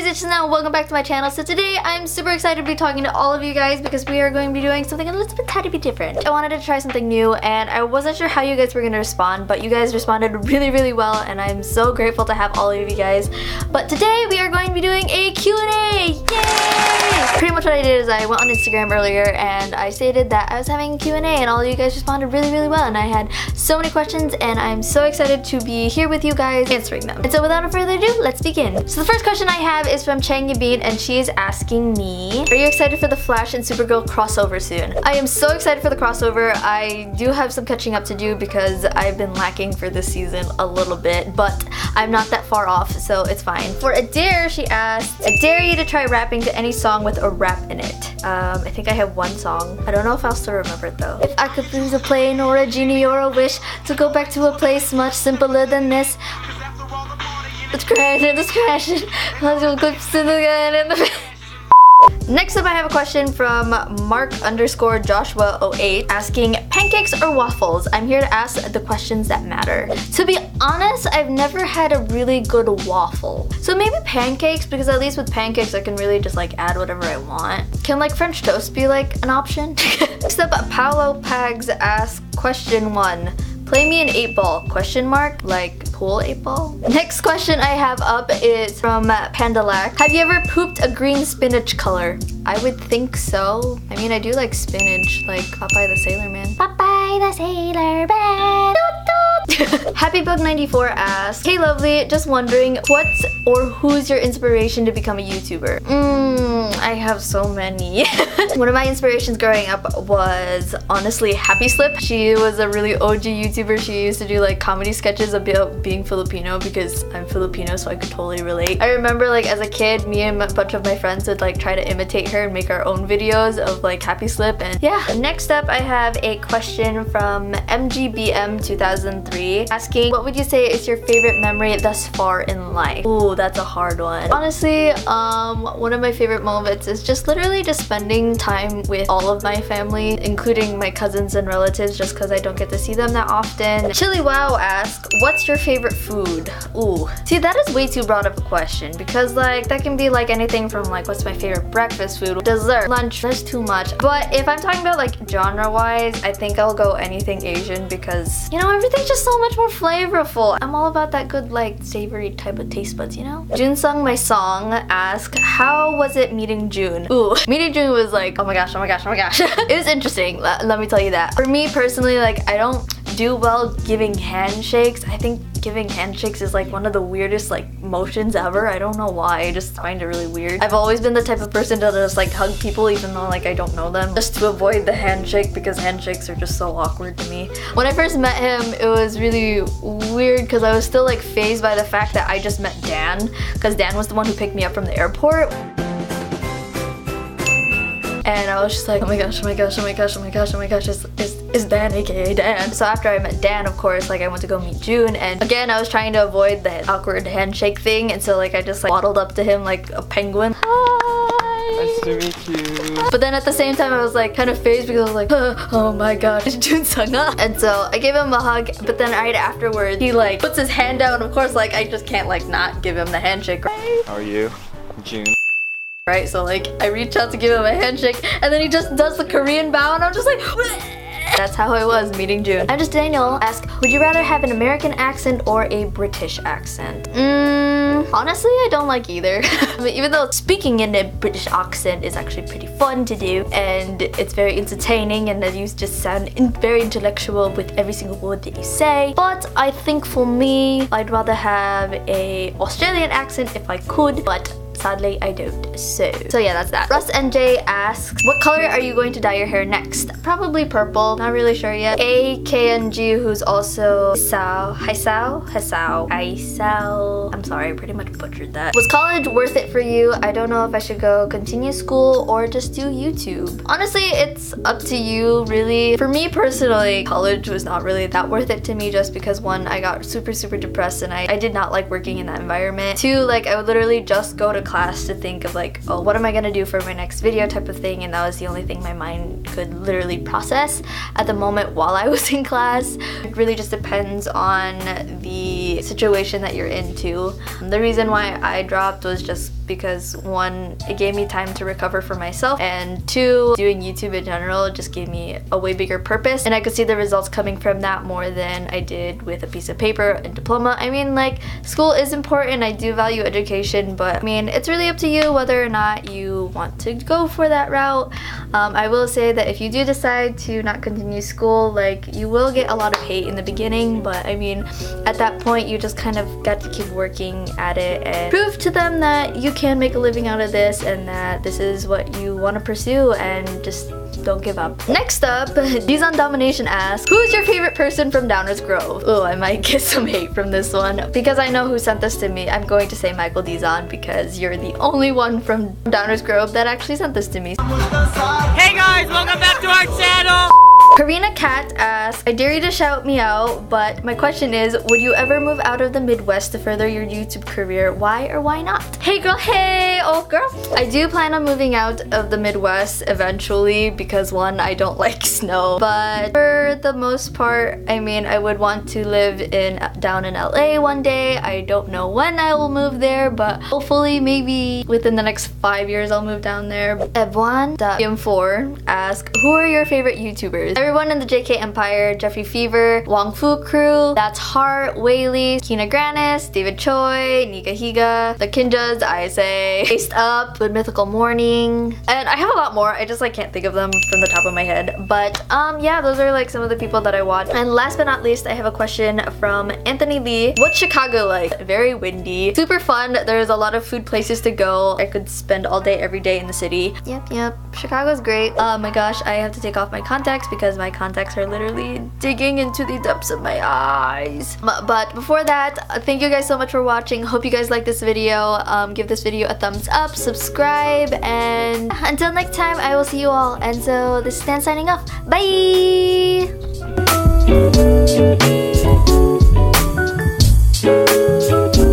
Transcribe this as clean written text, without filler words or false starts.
Itzjustnan, welcome back to my channel. So today I'm super excited to be talking to all of you guys because we are going to be doing something a little bit tiny bit different. I wanted to try something new and I wasn't sure how you guys were going to respond, but you guys responded really well and I'm so grateful to have all of you guys. But today we are going to be doing a Q&A! Yay! Pretty much what I did is I went on Instagram earlier and I stated that I was having a Q&A and all of you guys responded really well and I had so many questions and I'm so excited to be here with you guys answering them. And so without further ado, let's begin. So the first question I have is from Chang Yabin and she is asking me, are you excited for the Flash and Supergirl crossover soon? I am so excited for the crossover. I do have some catching up to do because I've been lacking for this season a little bit, but I'm not that far off, so it's fine. For Adair, she asked, I dare you to try rapping to any song with a rap in it. I think I have one song. I don't know if I'll still remember it though. If I could please a plane or a genie or a wish to go back to a place much simpler than this. It's crashing. Next up I have a question from Mark_Joshua08 asking, pancakes or waffles? I'm here to ask the questions that matter. To be honest, I've never had a really good waffle. So maybe pancakes, because at least with pancakes I can really just like add whatever I want. Can like French toast be like an option? Next up, Paolo Pags asks, question 1. Play me an 8-ball? Question mark? Like pool 8-ball? Next question I have up is from Pandalac. Have you ever pooped a green spinach color? I would think so. I mean, I do like spinach, like Popeye the Sailor Man. Popeye the Sailor Man. HappyBug94 asks, hey lovely, just wondering, what's or who's your inspiration to become a YouTuber? I have so many. One of my inspirations growing up was honestly Happy Slip. She was a really OG YouTuber. She used to do like comedy sketches about being Filipino because I'm Filipino, so I could totally relate. I remember like as a kid, me and a bunch of my friends would like try to imitate her and make our own videos of like Happy Slip. And yeah. Next up I have a question from MGBM2003 asking, what would you say is your favorite memory thus far in life? Ooh, that's a hard one. Honestly, one of my favorite moments is just literally just spending time with all of my family, including my cousins and relatives, just because I don't get to see them that often. Chili Wow asks, what's your favorite food? Ooh. See, that is way too broad of a question because like that can be like anything from like what's my favorite breakfast food, dessert, lunch, that's too much. But if I'm talking about like genre wise, I think I'll go anything Asian because, you know, everything's just so much more flavorful. I'm all about that good like savory type of taste buds, you know? Junsung My Song asks, how was it meeting June? Ooh, meeting June was like, oh my gosh. It was interesting, let me tell you that. For me personally, like I don't do well giving handshakes. I think giving handshakes is like one of the weirdest like motions ever. I don't know why, I just find it really weird. I've always been the type of person to just like hug people even though like I don't know them, just to avoid the handshake because handshakes are just so awkward to me. When I first met him, it was really weird because I was still like fazed by the fact that I just met Dan, because Dan was the one who picked me up from the airport. And I was just like, oh my gosh, it's Dan, aka Dan. So after I met Dan, of course, like I went to go meet June, and again, I was trying to avoid the awkward handshake thing, and so like I just like waddled up to him like a penguin. Hi! Nice to meet you. But then at the same time, I was like kind of phased because I was like, oh my god, June sung up. And so I gave him a hug, but then right afterwards, he like puts his hand down. Of course, like I just can't like not give him the handshake, right? How are you, June? Right, so like I reach out to give him a handshake and then he just does the Korean bow and I'm just like That's how I was meeting June. I'm just Daniel. Ask, would you rather have an American accent or a British accent? Honestly, I don't like either. Even though speaking in a British accent is actually pretty fun to do and it's very entertaining and you just sound very intellectual with every single word that you say. But I think for me, I'd rather have a Australian accent if I could, but sadly, I don't. So yeah, that's that. Russ NJ asks, what color are you going to dye your hair next? Probably purple. Not really sure yet. AKNG, who's also Sao. Hi Sao. I'm sorry, I pretty much butchered that. Was college worth it for you? I don't know if I should go continue school or just do YouTube. Honestly, it's up to you, really. For me personally, college was not really that worth it to me just because one, I got super depressed and I did not like working in that environment. Two, like I would literally just go to class to think of like, oh, what am I gonna do for my next video type of thing, and that was the only thing my mind could literally process at the moment while I was in class. It really just depends on the situation that you're into. The reason why I dropped was just because one, it gave me time to recover for myself, and two, doing YouTube in general just gave me a way bigger purpose, and I could see the results coming from that more than I did with a piece of paper and diploma. I mean, like, school is important, I do value education, but I mean, it's really up to you whether or not you want to go for that route. I will say that if you do decide to not continue school, like, you will get a lot of hate in the beginning, but I mean, at that point you just kind of got to keep working at it and prove to them that you can make a living out of this and that this is what you want to pursue, and just don't give up. Next up, Dizon Domination asks, who's your favorite person from Downers Grove? Oh, I might get some hate from this one. Because I know who sent this to me, I'm going to say Michael Dizon because you're the only one from Downers Grove that actually sent this to me. Hey guys, welcome back to our channel! Karina Cat asks, I dare you to shout me out, but my question is, would you ever move out of the Midwest to further your YouTube career? Why or why not? Hey girl, hey old girl. I do plan on moving out of the Midwest eventually because one, I don't like snow, but for the most part, I mean, I would want to live down in LA one day. I don't know when I will move there, but hopefully maybe within the next 5 years I'll move down there. Evan.m4 asks, who are your favorite YouTubers? Everyone in the JK Empire, Jeffrey Fever, Wong Fu Crew, That's Heart, Whaley, Kina Granis, David Choi, Nika Higa, The Kinjas, ISA, Based Up, Good Mythical Morning, and I have a lot more. I just like can't think of them from the top of my head. But yeah, those are like some of the people that I watch. And last but not least, I have a question from Anthony Lee. What's Chicago like? Very windy, super fun. There's a lot of food places to go. I could spend all day every day in the city. Yep, Chicago's great. Oh my gosh, I have to take off my contacts because my contacts are literally digging into the depths of my eyes. But before that, thank you guys so much for watching. Hope you guys like this video. Give this video a thumbs up, subscribe, and until next time, I will see you all. And so this is Stan signing off. Bye!